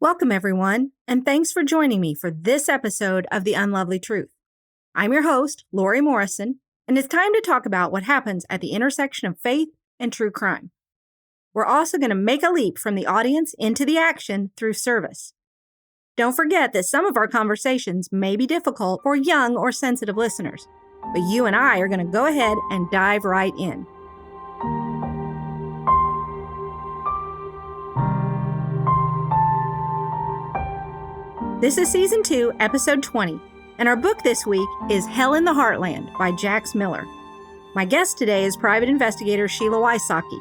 Welcome, everyone, and thanks for joining me for this episode of The Unlovely Truth. I'm your host, Lori Morrison, and it's time to talk about what happens at the intersection of faith and true crime. We're also going to make a leap from the audience into the action through service. Don't forget that some of our conversations may be difficult for young or sensitive listeners, but you and I are going to go ahead and dive right in. This is Season 2, Episode 20, and our book this week is Hell in the Heartland by Jax Miller. My guest today is private investigator Sheila Wysocki.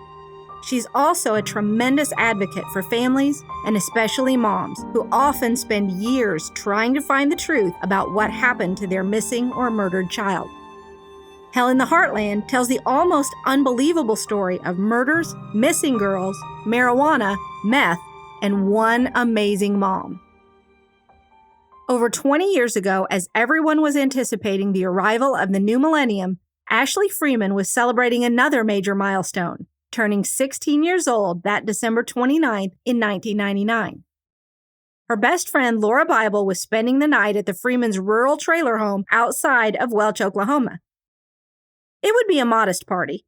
She's also a tremendous advocate for families, and especially moms, who often spend years trying to find the truth about what happened to their missing or murdered child. Hell in the Heartland tells the almost unbelievable story of murders, missing girls, marijuana, meth, and one amazing mom. Over 20 years ago, as everyone was anticipating the arrival of the new millennium, Ashley Freeman was celebrating another major milestone, turning 16 years old that December 29th in 1999. Her best friend, Laura Bible, was spending the night at the Freeman's rural trailer home outside of Welch, Oklahoma. It would be a modest party.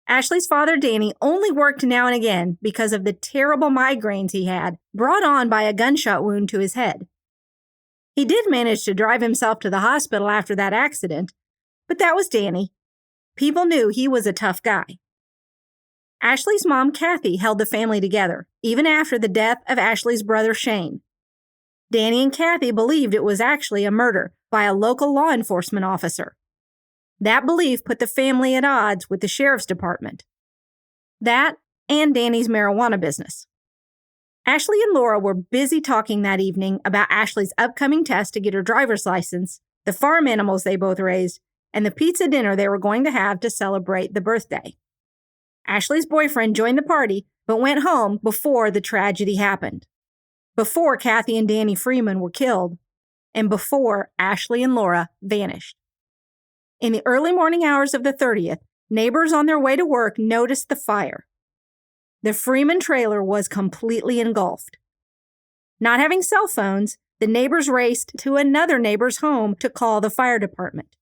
Ashley's father, Danny, only worked now and again because of the terrible migraines he had, brought on by a gunshot wound to his head. He did manage to drive himself to the hospital after that accident, but that was Danny. People knew he was a tough guy. Ashley's mom, Kathy, held the family together, even after the death of Ashley's brother, Shane. Danny and Kathy believed it was actually a murder by a local law enforcement officer. That belief put the family at odds with the sheriff's department. That and Danny's marijuana business. Ashley and Laura were busy talking that evening about Ashley's upcoming test to get her driver's license, the farm animals they both raised, and the pizza dinner they were going to have to celebrate the birthday. Ashley's boyfriend joined the party, but went home before the tragedy happened. Before Kathy and Danny Freeman were killed, and before Ashley and Laura vanished. In the early morning hours of the 30th, neighbors on their way to work noticed the fire. The Freeman trailer was completely engulfed. Not having cell phones, the neighbors raced to another neighbor's home to call the fire department.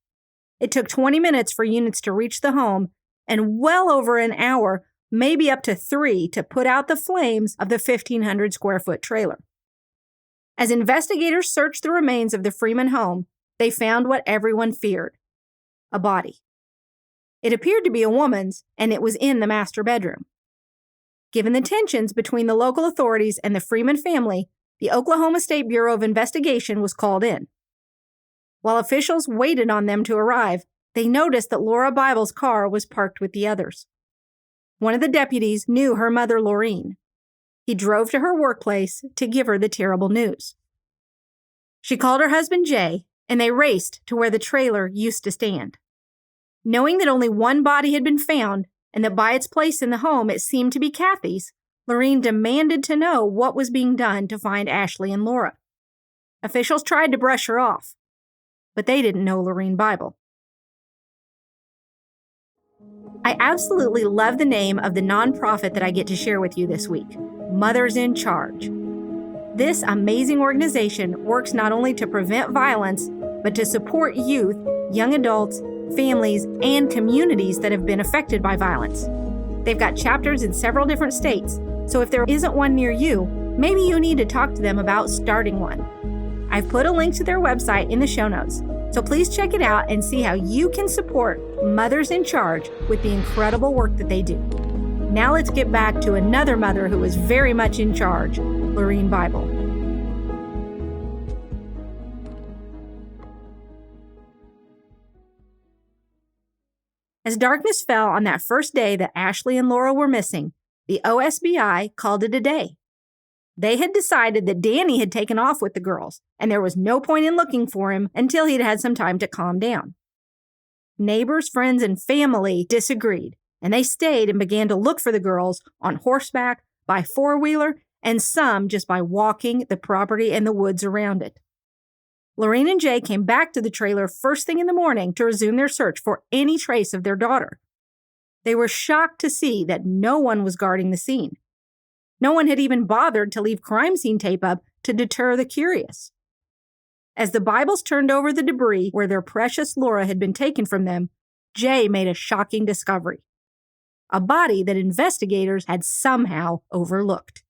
It took 20 minutes for units to reach the home and well over an hour, maybe up to 3, to put out the flames of the 1,500 square foot trailer. As investigators searched the remains of the Freeman home, they found what everyone feared: a body. It appeared to be a woman's, and it was in the master bedroom. Given the tensions between the local authorities and the Freeman family, the Oklahoma State Bureau of Investigation was called in. While officials waited on them to arrive, they noticed that Laura Bible's car was parked with the others. One of the deputies knew her mother, Laureen. He drove to her workplace to give her the terrible news. She called her husband, Jay, and they raced to where the trailer used to stand. Knowing that only one body had been found, and that by its place in the home it seemed to be Kathy's, Laureen demanded to know what was being done to find Ashley and Laura. Officials tried to brush her off, but they didn't know Laureen Bible. I absolutely love the name of the nonprofit that I get to share with you this week, Mothers in Charge. This amazing organization works not only to prevent violence, but to support youth, young adults, families, and communities that have been affected by violence. They've got chapters in several different states, so if there isn't one near you, maybe you need to talk to them about starting one. I've put a link to their website in the show notes, so please check it out and see how you can support Mothers in Charge with the incredible work that they do. Now let's get back to another mother who was very much in charge, Laureen Bible. As darkness fell on that first day that Ashley and Laura were missing, the OSBI called it a day. They had decided that Danny had taken off with the girls, and there was no point in looking for him until he'd had some time to calm down. Neighbors, friends, and family disagreed, and they stayed and began to look for the girls on horseback, by four-wheeler, and some just by walking the property and the woods around it. Laureen and Jay came back to the trailer first thing in the morning to resume their search for any trace of their daughter. They were shocked to see that no one was guarding the scene. No one had even bothered to leave crime scene tape up to deter the curious. As the Bibles turned over the debris where their precious Laura had been taken from them, Jay made a shocking discovery: a body that investigators had somehow overlooked.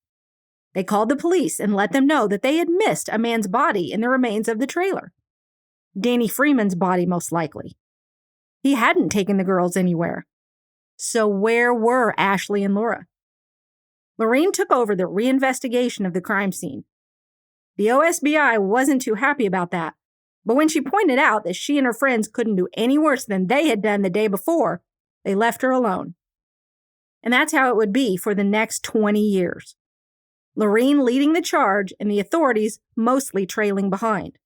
They called the police and let them know that they had missed a man's body in the remains of the trailer. Danny Freeman's body, most likely. He hadn't taken the girls anywhere. So where were Ashley and Laura? Lorene took over the reinvestigation of the crime scene. The OSBI wasn't too happy about that, but when she pointed out that she and her friends couldn't do any worse than they had done the day before, they left her alone. And that's how it would be for the next 20 years. Lorene leading the charge and the authorities mostly trailing behind.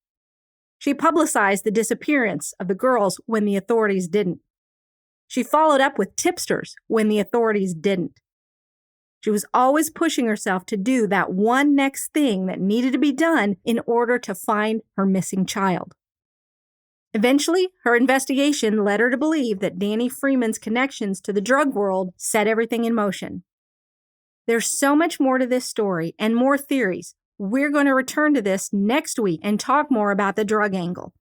She publicized the disappearance of the girls when the authorities didn't. She followed up with tipsters when the authorities didn't. She was always pushing herself to do that one next thing that needed to be done in order to find her missing child. Eventually, her investigation led her to believe that Danny Freeman's connections to the drug world set everything in motion. There's so much more to this story and more theories. We're going to return to this next week and talk more about the drug angle.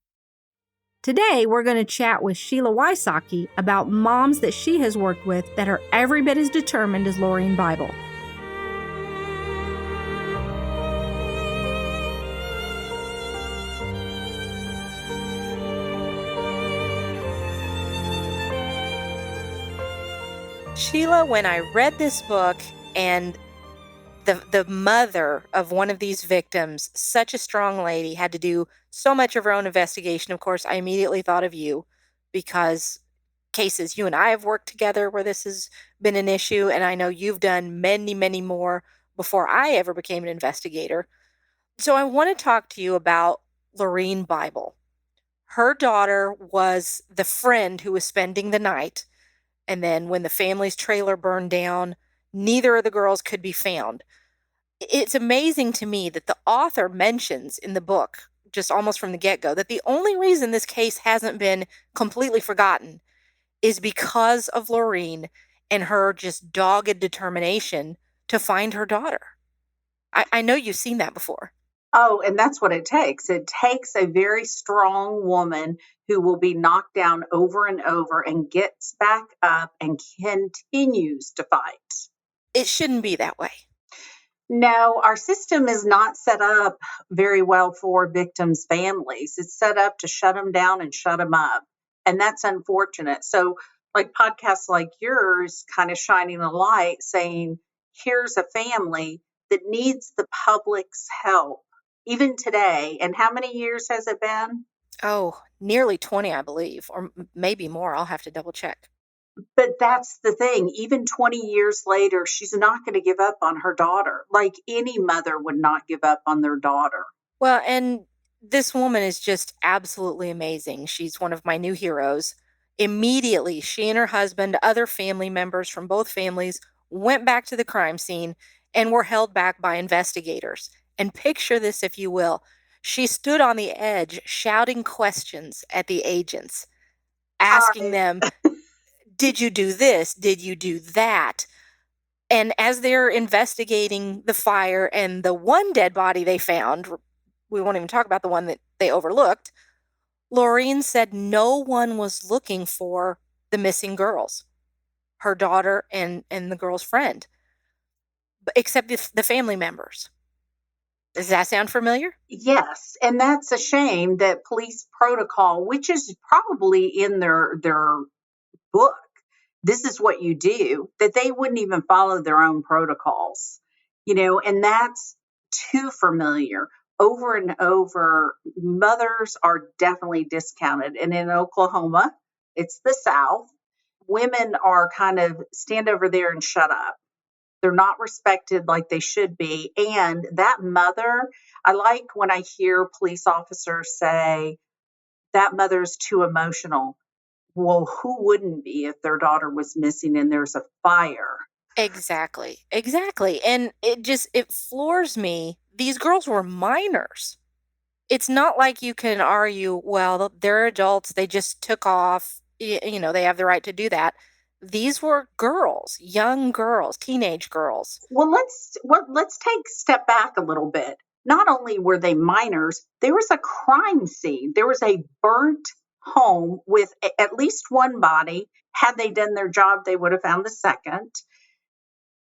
Today, we're going to chat with Sheila Wysocki about moms that she has worked with that are every bit as determined as Lorene Bible. Sheila, when I read this book and the mother of one of these victims, such a strong lady, had to do so much of her own investigation. Of course, I immediately thought of you because cases you and I have worked together where this has been an issue, and I know you've done many, many more before I ever became an investigator. So I want to talk to you about Lorene Bible. Her daughter was the friend who was spending the night, and then when the family's trailer burned down, neither of the girls could be found. It's amazing to me that the author mentions in the book, just almost from the get-go, that the only reason this case hasn't been completely forgotten is because of Lorene and her just dogged determination to find her daughter. I know you've seen that before. Oh, and that's what it takes. It takes a very strong woman who will be knocked down over and over and gets back up and continues to fight. It shouldn't be that way. No, our system is not set up very well for victims' families. It's set up to shut them down and shut them up. And that's unfortunate. So, like podcasts like yours kind of shining a light saying, here's a family that needs the public's help, even today. And how many years has it been? Oh, nearly 20, I believe, or maybe more. I'll have to double check. But that's the thing. Even 20 years later, she's not going to give up on her daughter, like any mother would not give up on their daughter. Well, and this woman is just absolutely amazing. She's one of my new heroes. Immediately, she and her husband, other family members from both families, went back to the crime scene and were held back by investigators. And picture this, if you will. She stood on the edge shouting questions at the agents, asking them, did you do this? Did you do that? And as they're investigating the fire and the one dead body they found, we won't even talk about the one that they overlooked, Lorene said no one was looking for the missing girls, her daughter and the girl's friend, except the family members. Does that sound familiar? Yes, and that's a shame that police protocol, which is probably in their book, this is what you do, that they wouldn't even follow their own protocols, and that's too familiar. Over and over, mothers are definitely discounted. And in Oklahoma, it's the South, women are kind of stand over there and shut up. They're not respected like they should be. And that mother, I like when I hear police officers say, that mother's too emotional. Well, who wouldn't be if their daughter was missing and there's a fire? Exactly. And it floors me. These girls were minors. It's not like you can argue, well, they're adults, they just took off, they have the right to do that. These were girls, young girls, teenage girls. Well, let's take a step back a little bit. Not only were they minors, there was a crime scene. There was a burnt home with at least one body. Had they done their job, they would have found the second.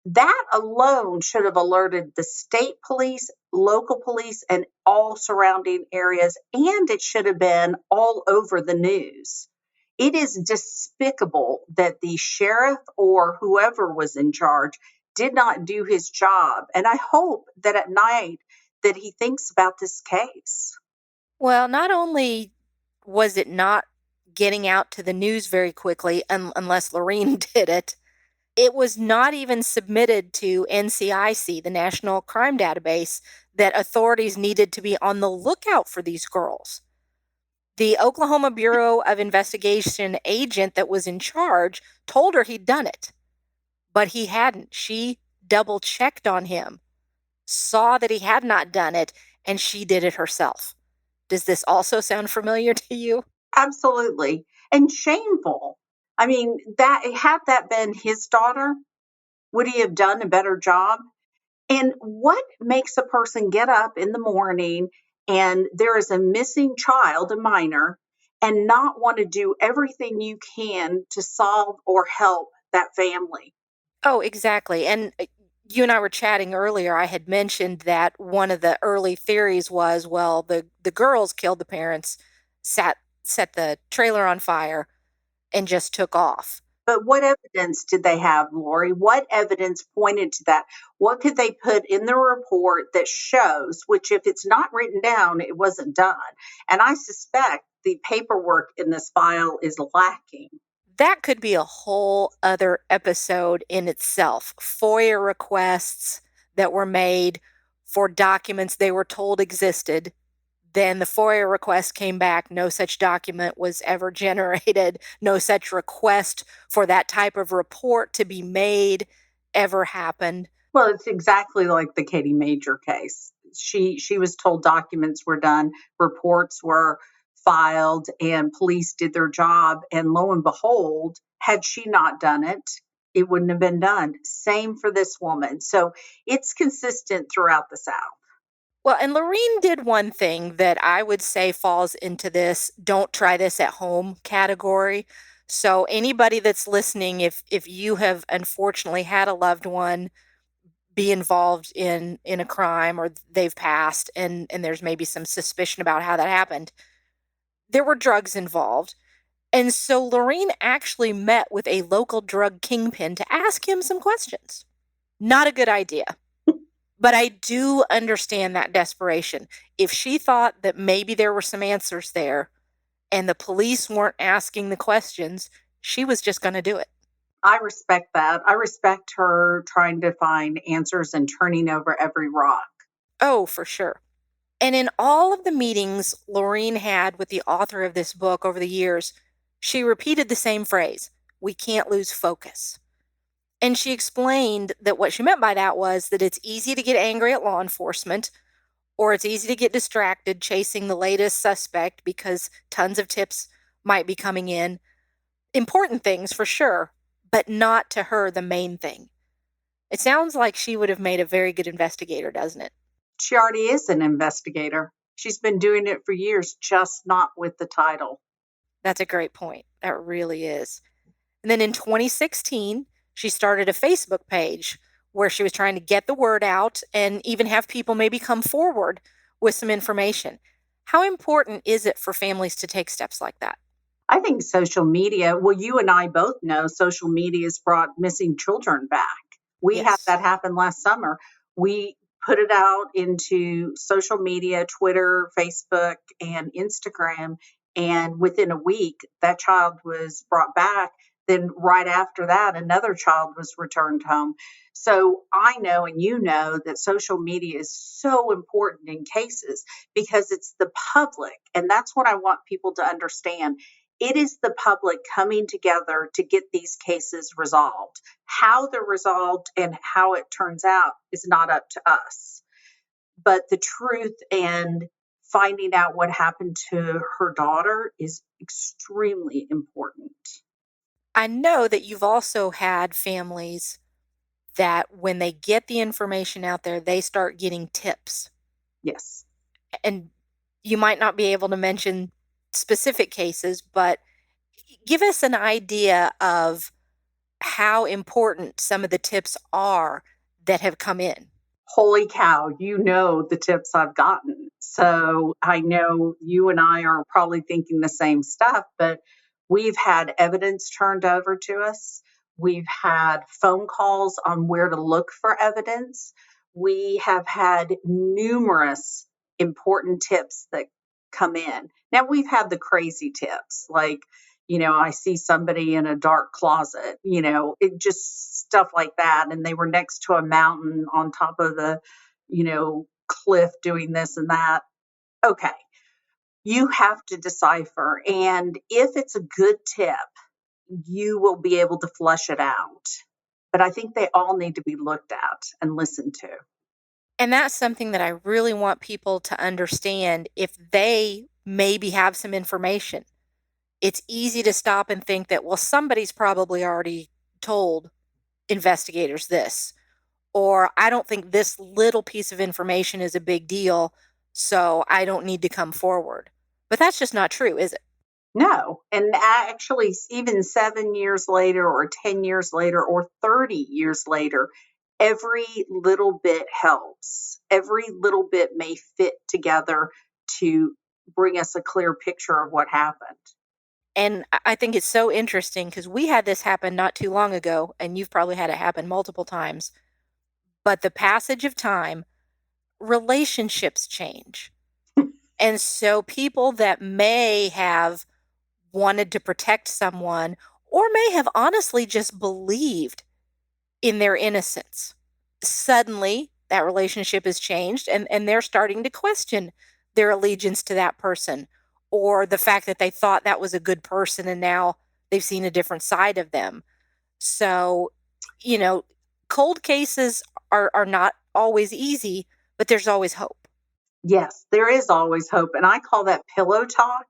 That alone should have alerted the state police, local police, and all surrounding areas, and it should have been all over the news. It is despicable that the sheriff or whoever was in charge did not do his job. And I hope that at night that he thinks about this case. Well, not only was it not getting out to the news very quickly, unless Lorene did it, it was not even submitted to NCIC, the National Crime Database, that authorities needed to be on the lookout for these girls. The Oklahoma Bureau of Investigation agent that was in charge told her he'd done it, but he hadn't. She double checked on him, saw that he had not done it, and she did it herself. Does this also sound familiar to you? Absolutely. And shameful. I mean, that had that been his daughter, would he have done a better job? And what makes a person get up in the morning and there is a missing child, a minor, and not want to do everything you can to solve or help that family? Oh, exactly. And you and I were chatting earlier. I had mentioned that one of the early theories was, well, the girls killed the parents, set the trailer on fire, and just took off. But what evidence did they have, Lori? What evidence pointed to that? What could they put in the report that shows, which if it's not written down, it wasn't done? And I suspect the paperwork in this file is lacking. That could be a whole other episode in itself. FOIA requests that were made for documents they were told existed. Then the FOIA request came back. No such document was ever generated. No such request for that type of report to be made ever happened. Well, it's exactly like the Katie Major case. She was told documents were done, reports were filed, and police did their job. And lo and behold, had she not done it, it wouldn't have been done. Same for this woman. So it's consistent throughout the South. Well, and Lorene did one thing that I would say falls into this don't try this at home category. So anybody that's listening, if you have unfortunately had a loved one be involved in a crime or they've passed and there's maybe some suspicion about how that happened, there were drugs involved. And so Lorene actually met with a local drug kingpin to ask him some questions. Not a good idea. But I do understand that desperation. If she thought that maybe there were some answers there and the police weren't asking the questions, she was just going to do it. I respect that. I respect her trying to find answers and turning over every rock. Oh, for sure. And in all of the meetings Lorene had with the author of this book over the years, she repeated the same phrase, "We can't lose focus." And she explained that what she meant by that was that it's easy to get angry at law enforcement, or it's easy to get distracted chasing the latest suspect because tons of tips might be coming in. Important things for sure, but not to her the main thing. It sounds like she would have made a very good investigator, doesn't it? She already is an investigator. She's been doing it for years, just not with the title. That's a great point. That really is. And then in 2016, she started a Facebook page where she was trying to get the word out and even have people maybe come forward with some information. How important is it for families to take steps like that? I think social media, well, you and I both know social media has brought missing children back. We had Yes. that happen last summer. We put it out into social media, Twitter, Facebook, and Instagram. And within a week, that child was brought back. Then, right after that, another child was returned home. So, I know and you know that social media is so important in cases because it's the public. And that's what I want people to understand. It is the public coming together to get these cases resolved. How they're resolved and how it turns out is not up to us. But the truth and finding out what happened to her daughter is extremely important. I know that you've also had families that when they get the information out there, they start getting tips. Yes. And you might not be able to mention specific cases, but give us an idea of how important some of the tips are that have come in. Holy cow, you know the tips I've gotten. So I know you and I are probably thinking the same stuff, but we've had evidence turned over to us. We've had phone calls on where to look for evidence. We have had numerous important tips that come in. Now, we've had the crazy tips like, I see somebody in a dark closet, it just stuff like that. And they were next to a mountain on top of the, cliff doing this and that. Okay. You have to decipher. And if it's a good tip, you will be able to flush it out. But I think they all need to be looked at and listened to. And that's something that I really want people to understand if they maybe have some information. It's easy to stop and think that, well, somebody's probably already told investigators this, or I don't think this little piece of information is a big deal, so I don't need to come forward. But that's just not true, is it? No. And actually, even 7 years later, or 10 years later, or 30 years later, every little bit helps. Every little bit may fit together to bring us a clear picture of what happened. And I think it's so interesting because we had this happen not too long ago, and you've probably had it happen multiple times. But the passage of time, relationships change. And so people that may have wanted to protect someone or may have honestly just believed in their innocence, suddenly that relationship has changed and they're starting to question their allegiance to that person or the fact that they thought that was a good person and now they've seen a different side of them. So, you know, cold cases are not always easy, but there's always hope. Yes, there is always hope. And I call that pillow talk.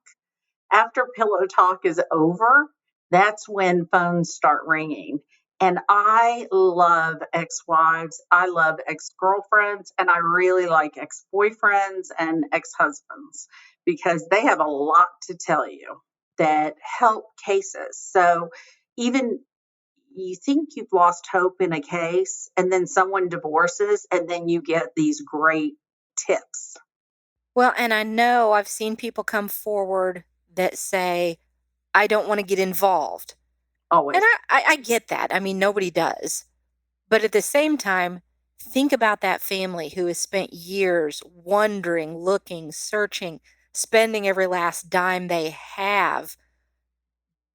After pillow talk is over, that's when phones start ringing. And I love ex wives, I love ex girlfriends, and I really like ex boyfriends and ex husbands because they have a lot to tell you that help cases. So even you think you've lost hope in a case, and then someone divorces, and then you get these great tips. Well, and I know I've seen people come forward that say, I don't want to get involved. And Always. I get that. I mean, nobody does. But at the same time, think about that family who has spent years wondering, looking, searching, spending every last dime they have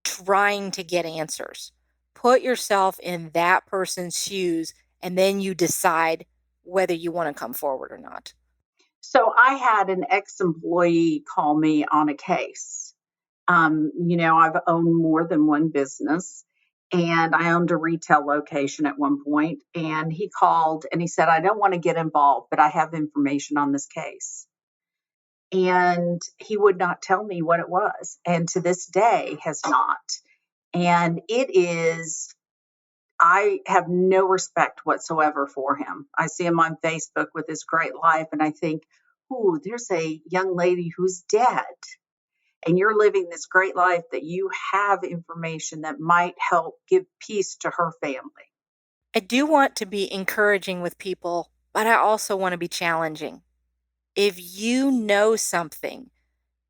trying to get answers. Put yourself in that person's shoes and then you decide whether you want to come forward or not. So I had an ex-employee call me on a case. I've owned more than one business, and I owned a retail location at one point. And he called and he said, I don't want to get involved, but I have information on this case. And he would not tell me what it was, and to this day has not. And it is I have no respect whatsoever for him. I see him on Facebook with his great life, and I think, ooh, there's a young lady who's dead, and you're living this great life that you have information that might help give peace to her family. I do want to be encouraging with people, but I also want to be challenging. If you know something,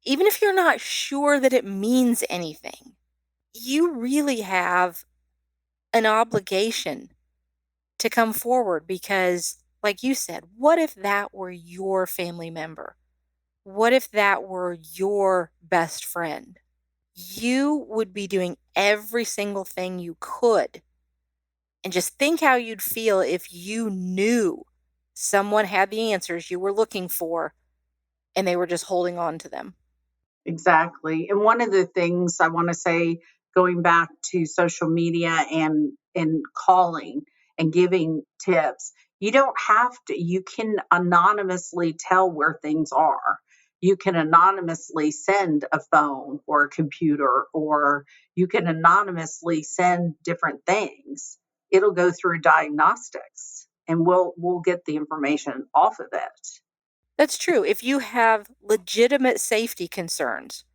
even if you're not sure that it means anything, you really have an obligation to come forward because, like you said, what if that were your family member? What if that were your best friend? You would be doing every single thing you could. And just think how you'd feel if you knew someone had the answers you were looking for and they were just holding on to them. Exactly. And one of the things I want to say, going back to social media and calling and giving tips, you don't have to, you can anonymously tell where things are. You can anonymously send a phone or a computer, or you can anonymously send different things. It'll go through diagnostics and we'll get the information off of it. That's true. If you have legitimate safety concerns,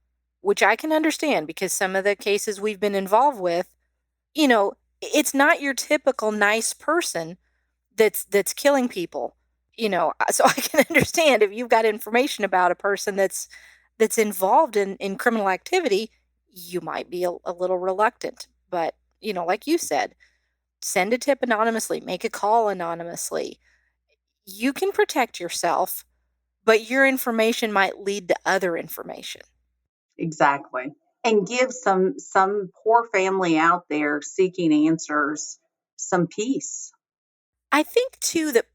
which I can understand because some of the cases we've been involved with, it's not your typical nice person that's killing people. So I can understand if you've got information about a person that's involved in criminal activity, you might be a little reluctant. But, like you said, send a tip anonymously, make a call anonymously. You can protect yourself, but your information might lead to other information. Exactly. And give some poor family out there seeking answers some peace. I think too that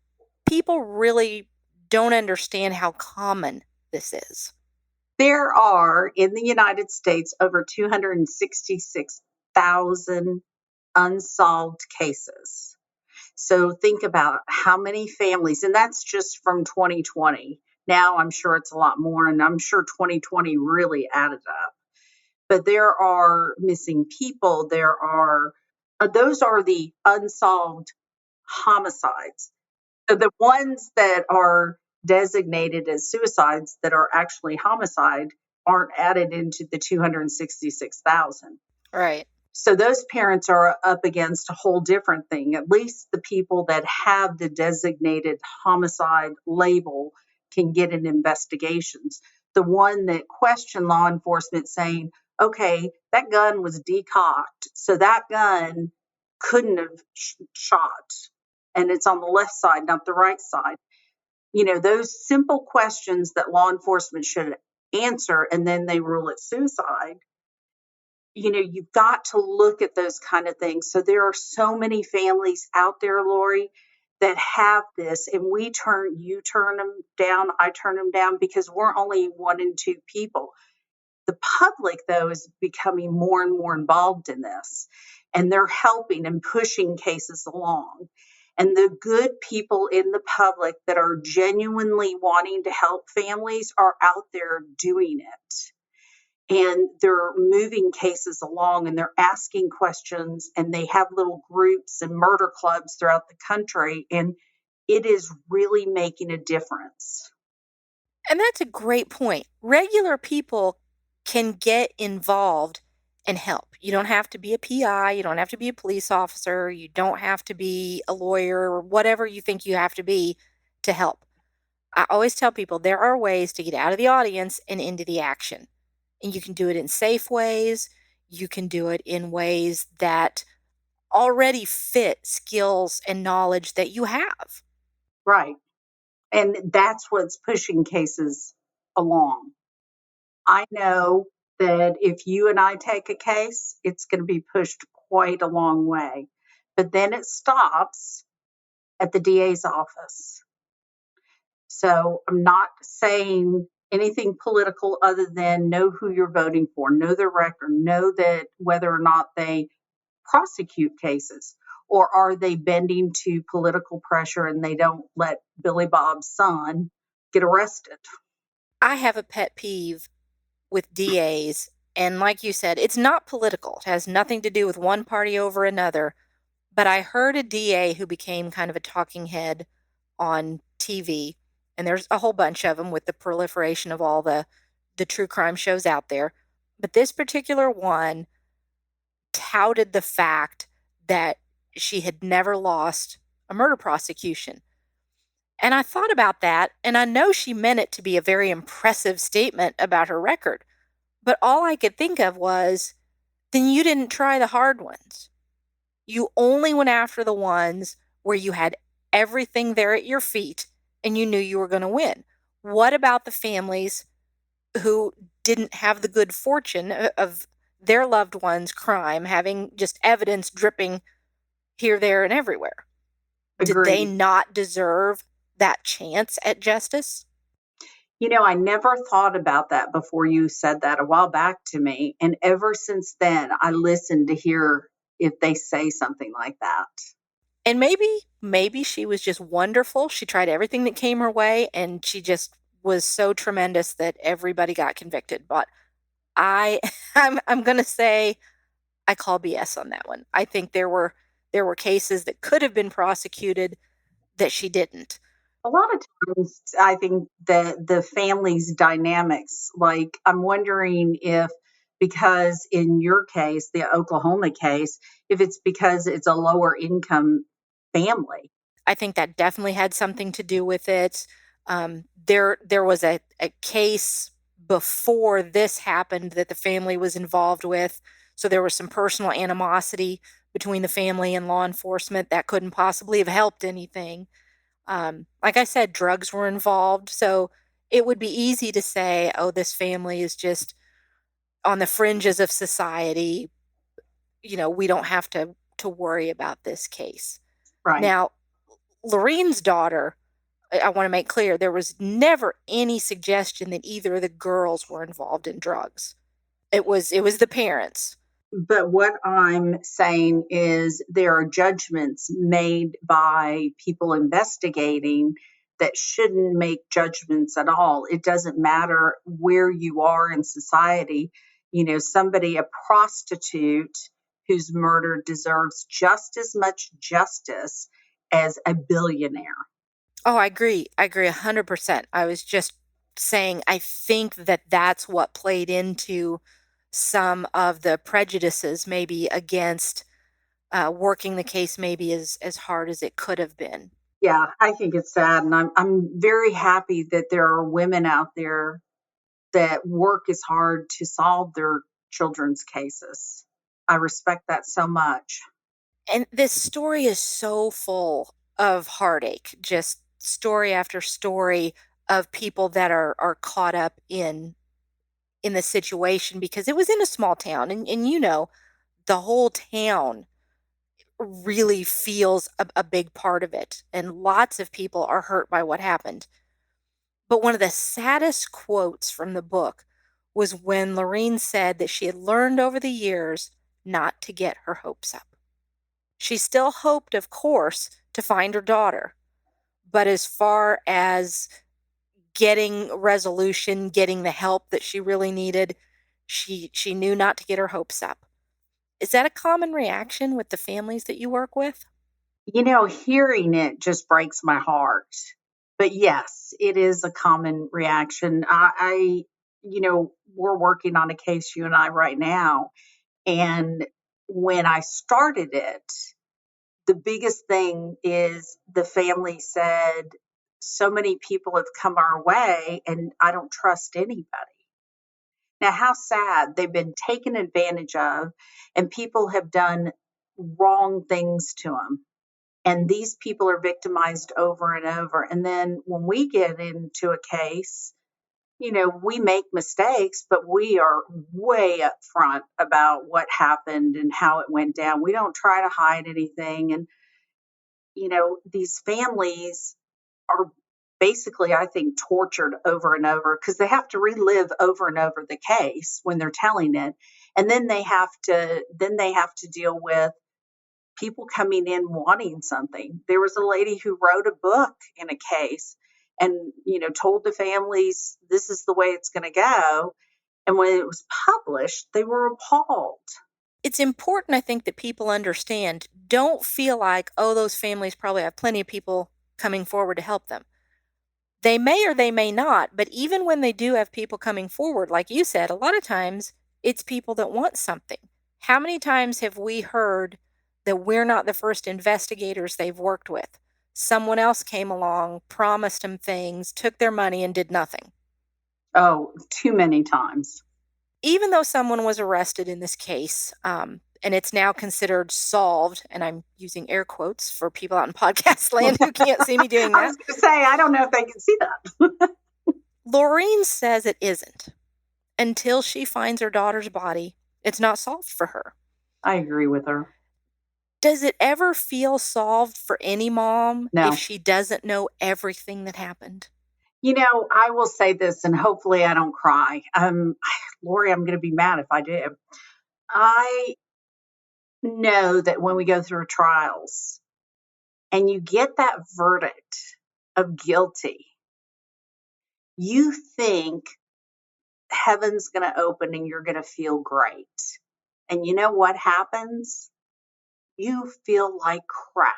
people really don't understand how common this is. There are in the United States over 266,000 unsolved cases. So think about how many families, and that's just from 2020. Now I'm sure it's a lot more, and I'm sure 2020 really added up. But there are missing people. Those are the unsolved homicides. So the ones that are designated as suicides that are actually homicide aren't added into the 266,000. Right. So those parents are up against a whole different thing. At least the people that have the designated homicide label can get in investigations. The one that questioned law enforcement saying, okay, that gun was decocked, so that gun couldn't have shot, and it's on the left side, not the right side. Those simple questions that law enforcement should answer, and then they rule it suicide. You've got to look at those kind of things. So there are so many families out there, Lori, that have this, and you turn them down, I turn them down because we're only one and two people. The public, though, is becoming more and more involved in this, and they're helping and pushing cases along. And the good people in the public that are genuinely wanting to help families are out there doing it. And they're moving cases along, and they're asking questions, and they have little groups and murder clubs throughout the country. And it is really making a difference. And that's a great point. Regular people can get involved and help. You don't have to be a PI, you don't have to be a police officer, you don't have to be a lawyer, or whatever you think you have to be to help. I always tell people there are ways to get out of the audience and into the action. And you can do it in safe ways. You can do it in ways that already fit skills and knowledge that you have. Right. And that's what's pushing cases along. I know that if you and I take a case, it's going to be pushed quite a long way. But then it stops at the DA's office. So I'm not saying anything political other than know who you're voting for, know their record, know that whether or not they prosecute cases, or are they bending to political pressure and they don't let Billy Bob's son get arrested. I have a pet peeve with DAs. And like you said, it's not political. It has nothing to do with one party over another. But I heard a DA who became kind of a talking head on TV, and there's a whole bunch of them with the proliferation of all the true crime shows out there. But this particular one touted the fact that she had never lost a murder prosecution. And I thought about that, and I know she meant it to be a very impressive statement about her record. But all I could think of was, then you didn't try the hard ones. You only went after the ones where you had everything there at your feet and you knew you were going to win. What about the families who didn't have the good fortune of their loved one's crime having just evidence dripping here, there, and everywhere? Did they Agreed. not deserve that chance at justice? I never thought about that before you said that a while back to me. And ever since then, I listen to hear if they say something like that. And maybe she was just wonderful. She tried everything that came her way and she just was so tremendous that everybody got convicted. But I'm going to say I call BS on that one. I think there were cases that could have been prosecuted that she didn't. A lot of times, I think that the family's dynamics, like, I'm wondering if, because in your case, the Oklahoma case, if it's because it's a lower income family. I think that definitely had something to do with it. There was a case before this happened that the family was involved with, so there was some personal animosity between the family and law enforcement that couldn't possibly have helped anything. Like I said, drugs were involved, so it would be easy to say, "Oh, this family is just on the fringes of society. We don't have to worry about this case." Right. Now, Lorraine's daughter, I want to make clear, there was never any suggestion that either of the girls were involved in drugs. It was the parents. But what I'm saying is there are judgments made by people investigating that shouldn't make judgments at all. It doesn't matter where you are in society. Somebody, a prostitute who's murdered, deserves just as much justice as a billionaire. Oh, I agree. I agree 100%. I was just saying I think that that's what played into some of the prejudices maybe against working the case maybe as hard as it could have been. Yeah, I think it's sad, and I'm very happy that there are women out there that work as hard to solve their children's cases. I respect that so much. And this story is so full of heartache, just story after story of people that are caught up in the situation because it was in a small town and the whole town really feels a big part of it and lots of people are hurt by what happened. But one of the saddest quotes from the book was when Lorraine said that she had learned over the years not to get her hopes up. She still hoped, of course, to find her daughter. But as far as getting resolution, getting the help that she really needed, she knew not to get her hopes up. Is that a common reaction with the families that you work with? Hearing it just breaks my heart. But yes, it is a common reaction. We're working on a case, you and I, right now. And when I started it, the biggest thing is the family said, so many people have come our way, and I don't trust anybody. Now, how sad. They've been taken advantage of, and people have done wrong things to them. And these people are victimized over and over. And then when we get into a case, we make mistakes, but we are way upfront about what happened and how it went down. We don't try to hide anything. And, these families are basically, I think, tortured over and over because they have to relive over and over the case when they're telling it. And then they have to deal with people coming in wanting something. There was a lady who wrote a book in a case and, told the families this is the way it's going to go. And when it was published, they were appalled. It's important, I think, that people understand. Don't feel like, oh, those families probably have plenty of people coming forward to help them. They may or they may not, but even when they do have people coming forward, like you said, a lot of times it's people that want something. How many times have we heard that we're not the first investigators they've worked with? Someone else came along, promised them things, took their money, and did nothing. Oh, too many times. Even though someone was arrested in this case, and it's now considered solved, and I'm using air quotes for people out in podcast land who can't see me doing I that. was going to say, I don't know if they can see that. Lorraine says it isn't. Until she finds her daughter's body, it's not solved for her. I agree with her. Does it ever feel solved for any mom No. if she doesn't know everything that happened? I will say this, and hopefully I don't cry. Lori, I'm going to be mad if I do. I know that when we go through trials and you get that verdict of guilty, you think heaven's going to open and you're going to feel great. And you know what happens? You feel like crap,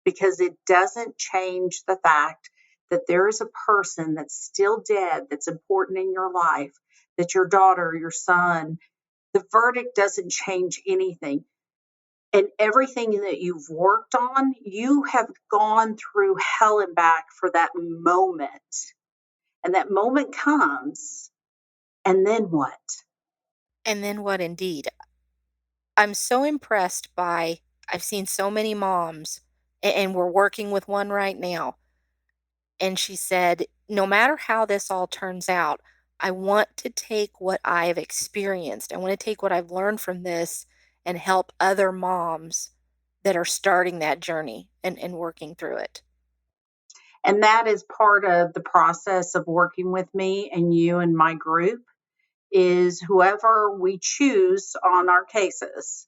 because it doesn't change the fact that there is a person that's still dead that's important in your life, that your daughter, your son, the verdict doesn't change anything. And everything that you've worked on, you have gone through hell and back for that moment. And that moment comes, and then what? And then what, indeed? I'm so impressed by, I've seen so many moms, and we're working with one right now. And she said, no matter how this all turns out, I want to take what I've experienced. I want to take what I've learned from this and help other moms that are starting that journey and working through it. And that is part of the process of working with me and you and my group, is whoever we choose on our cases,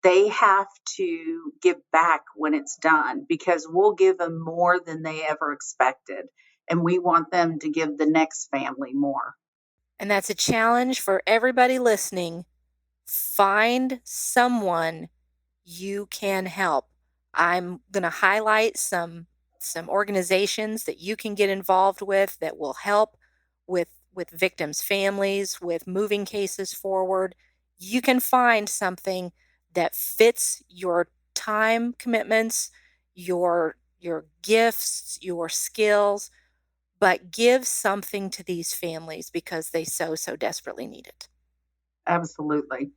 they have to give back when it's done, because we'll give them more than they ever expected. And we want them to give the next family more. And that's a challenge for everybody listening. Find someone you can help. I'm going to highlight some organizations that you can get involved with that will help with victims' families, with moving cases forward. You can find something that fits your time commitments, your gifts, your skills, but give something to these families because they so desperately need it. Absolutely.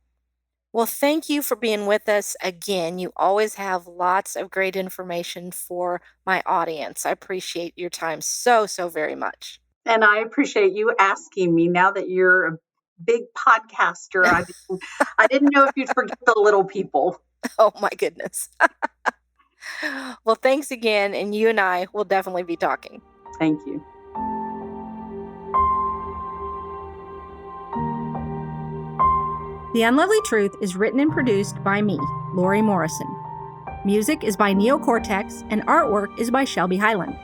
Well, thank you for being with us again. You always have lots of great information for my audience. I appreciate your time so very much. And I appreciate you asking me, now that you're a big podcaster. I didn't know if you'd forget the little people. Oh my goodness. Well, thanks again, and you and I will definitely be talking. Thank you. The Unlovely Truth is written and produced by me, Lori Morrison. Music is by Neocortex, and artwork is by Shelby Highland.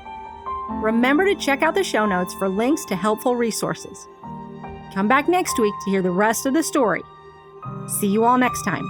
Remember to check out the show notes for links to helpful resources. Come back next week to hear the rest of the story. See you all next time.